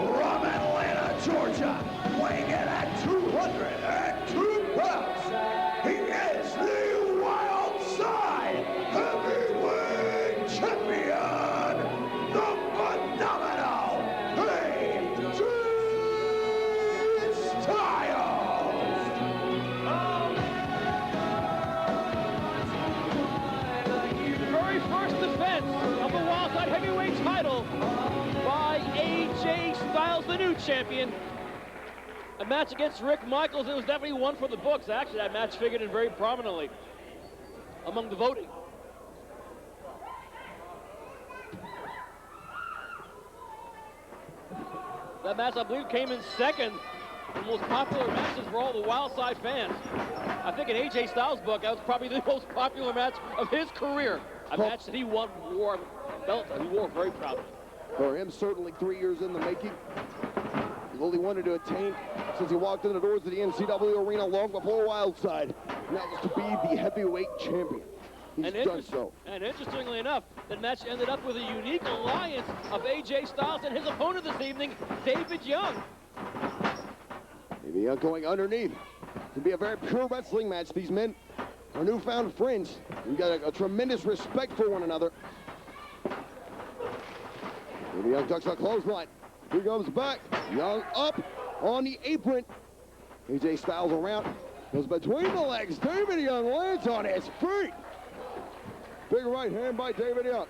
from Atlanta, Georgia, weighing in at 202 pounds, he is the Wild Side Heavyweight Champion, the phenomenal AJ Styles. The very first defense of the Wildside Heavyweight title by AJ Styles, the new champion. A match against Rick Michaels. It was definitely one for the books. Actually, that match figured in very prominently among the voting. That match, I believe, came in second. The most popular matches for all the Wildside fans. I think in AJ Styles' book, that was probably the most popular match of his career. A match that he won, wore a belt that he wore very proudly. For him, certainly 3 years in the making. He's only wanted to attain since he walked in the doors of the NWA arena long before Wildside. And that was to be the heavyweight champion. He's done so. And interestingly enough, that match ended up with a unique alliance of AJ Styles and his opponent this evening, David Young. David Young going underneath. To be a very pure wrestling match. These men are newfound friends. We've got a tremendous respect for one another. David Young ducks a clothesline. He comes back. Young up on the apron. AJ Styles around. Goes between the legs. David Young lands on his feet. Big right hand by David Young.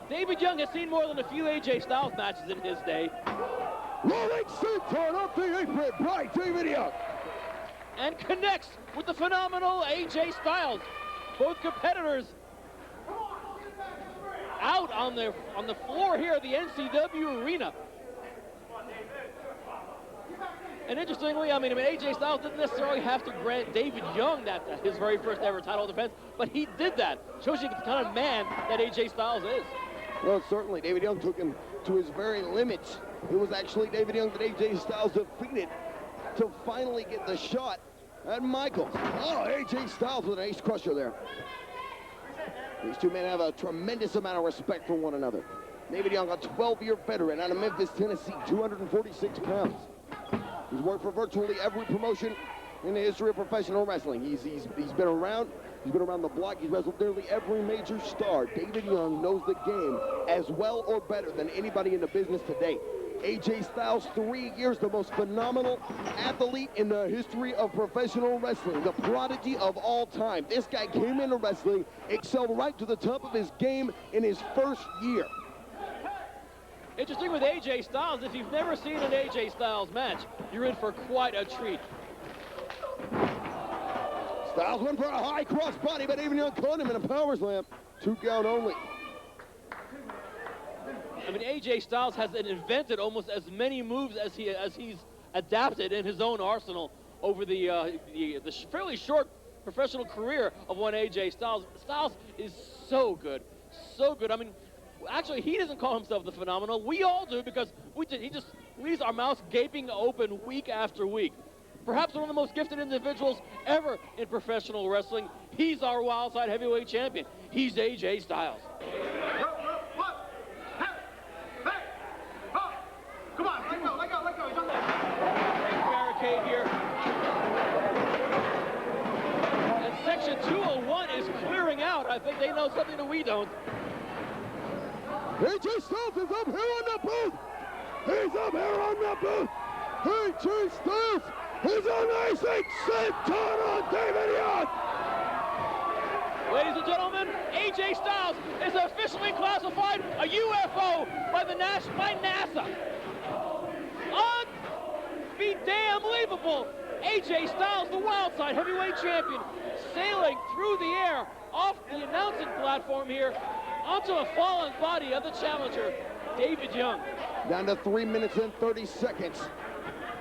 David Young has seen more than a few AJ Styles matches in his day. Rolling senton up the apron by David Young. And connects with the phenomenal AJ Styles. Both competitors out on the floor here at the NCW arena. And interestingly, I mean, AJ Styles didn't necessarily have to grant David Young that his very first ever title defense, but he did that. Shows you the kind of man that AJ Styles is. Well, certainly, David Young took him to his very limits. It was actually David Young that AJ Styles defeated to finally get the shot at Michaels. Oh, AJ Styles with an ace crusher there. These two men have a tremendous amount of respect for one another. David Young, a 12-year veteran out of Memphis, Tennessee, 246 pounds. He's worked for virtually every promotion in the history of professional wrestling. He's been around. He's been around the block. He's wrestled nearly every major star. David Young knows the game as well or better than anybody in the business today. AJ Styles, 3 years, the most phenomenal athlete in the history of professional wrestling, the prodigy of all time. This guy came into wrestling, excelled right to the top of his game in his first year. Interesting with AJ Styles, if you've never seen an AJ Styles match, you're in for quite a treat. Styles went for a high cross body, but David Young caught him in a power slam. 2 count only. I mean, AJ Styles has invented almost as many moves as he's adapted in his own arsenal over the fairly short professional career of one AJ Styles. Styles is so good, so good. I mean, actually, he doesn't call himself the phenomenal. We all do, because he just leaves our mouths gaping open week after week. Perhaps one of the most gifted individuals ever in professional wrestling. He's our Wildside Heavyweight Champion. He's AJ Styles. Come on, let go. He's on there. Barricade here. And section 201 is clearing out. I think they know something that we don't. AJ Styles is up here on the booth. He's up here on the booth. AJ Styles is on icing senton on David Young. Ladies and gentlemen, AJ Styles is officially classified a UFO by NASA. Unbelievable! AJ Styles, the Wildside Heavyweight Champion, sailing through the air off the announcing platform here onto the fallen body of the challenger, David Young. Down to 3 minutes and 30 seconds.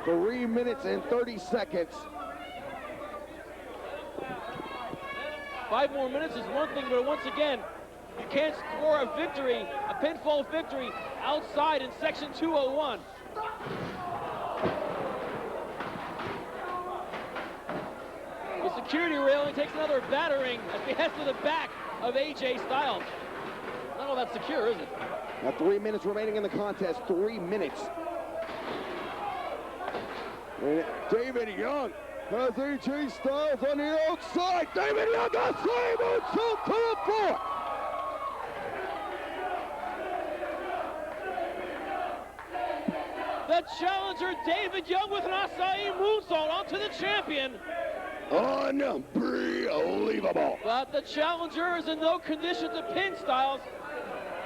3 minutes and 30 seconds. 5 more minutes is one thing, but once again, you can't score a victory, a pinfall victory, outside in section 201. The security railing takes another battering as he heads to the back of AJ Styles. Not all that secure, is it? Now 3 minutes remaining in the contest, 3 minutes. And David Young has AJ Styles on the outside. David Young got slam moonsault to the floor. The challenger, David Young, with an acai moonsault onto the champion. Unbelievable. But the challenger is in no condition to pin Styles.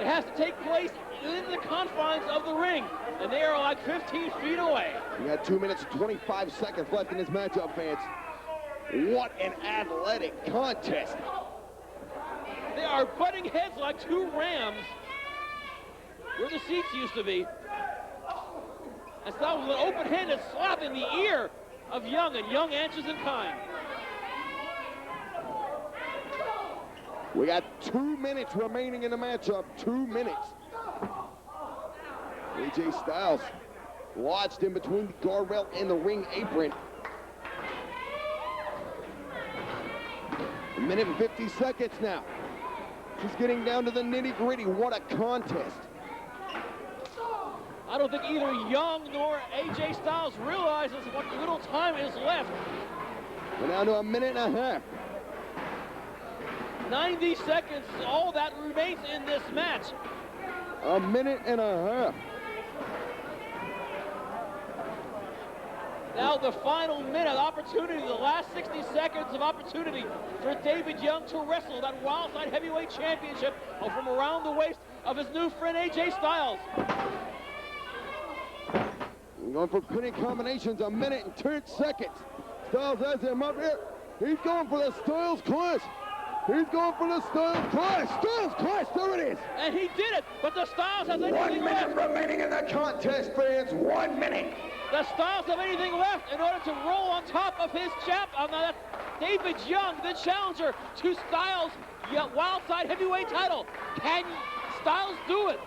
It has to take place in the confines of the ring, and they are like 15 feet away. We got 2 minutes and 25 seconds left in this matchup, fans. What an athletic contest. They are butting heads like two rams where the seats used to be. And Styles with an open-handed slap in the ear of Young, and Young answers in kind. We got 2 minutes remaining in the matchup, 2 minutes. AJ Styles lodged in between the guardrail and the ring apron. 1 minute and 50 seconds now. Just getting down to the nitty-gritty. What a contest. I don't think either Young nor AJ Styles realizes what little time is left. We're down to 1 minute and a half. 90 seconds, all that remains in this match. 1 minute and a half. Now the final minute opportunity, the last 60 seconds of opportunity for David Young to wrestle that Wildside Heavyweight Championship from around the waist of his new friend AJ Styles. We're going for pinning combinations, 1 minute and 10 seconds. Styles has him up here. He's going for the Styles Clash. He's going for the Styles Clash. Styles Clash, there it is. And he did it, but the Styles has 1 anything minute left. remaining in the contest, fans. 1 minute. The Styles have anything left in order to roll on top of his chap. Now that's David Young, the challenger to Styles' Wildside Heavyweight title. Can Styles do it?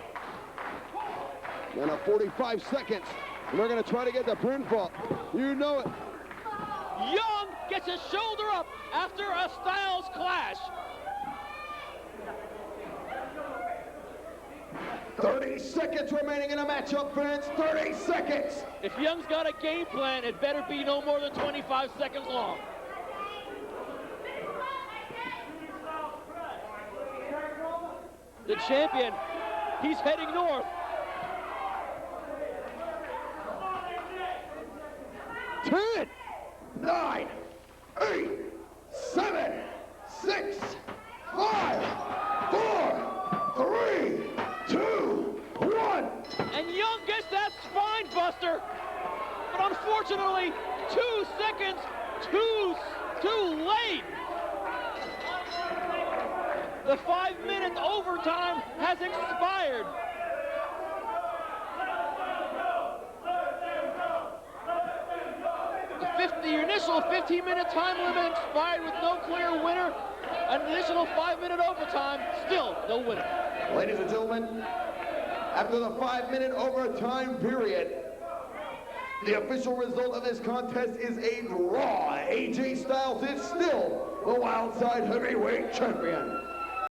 And 45 seconds. And they're going to try to get the pinfall. You know it. Young gets his shoulder up after a Styles clash. 30 seconds remaining in the matchup, fans. 30 seconds. If Young's got a game plan, it better be no more than 25 seconds long. The champion, he's heading north. 10, 9, 8, 7, 6, 5, 4, 3, 2, 1. And Young gets that spine buster. But unfortunately, 2 seconds too late. The 5-minute overtime has expired. The initial 15-minute time limit expired with no clear winner. An additional 5-minute overtime, still no winner. Ladies and gentlemen, after the 5-minute overtime period, the official result of this contest is a draw. AJ Styles is still the Wildside Heavyweight Champion.